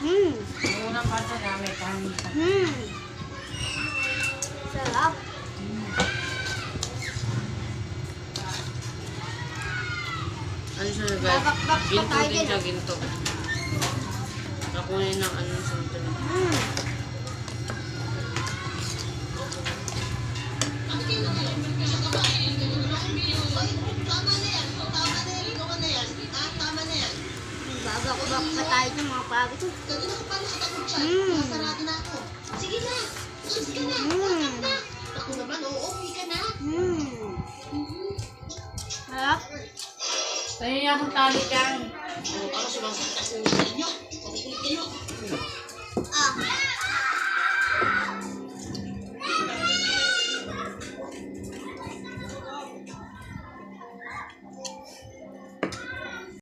Yung unang kanto na may kanin pa. Sarap. Ano siya guys? Babak-bak pa Ginto tayo din din, siya, ah. ginto. Nakunin ng ano sa ito. Babak-bak pa tayo ng mga pagod. Kanina ko pa nakatapos siya. Nasarado na ako. Sige na. Sus ka na. Bakit na? Ako naman, oo, uwi ka na. Sarap. Tayo niya akong tali dyan. Ano sumasakit sa ulo ninyo? Pagkulit kayo. Ah.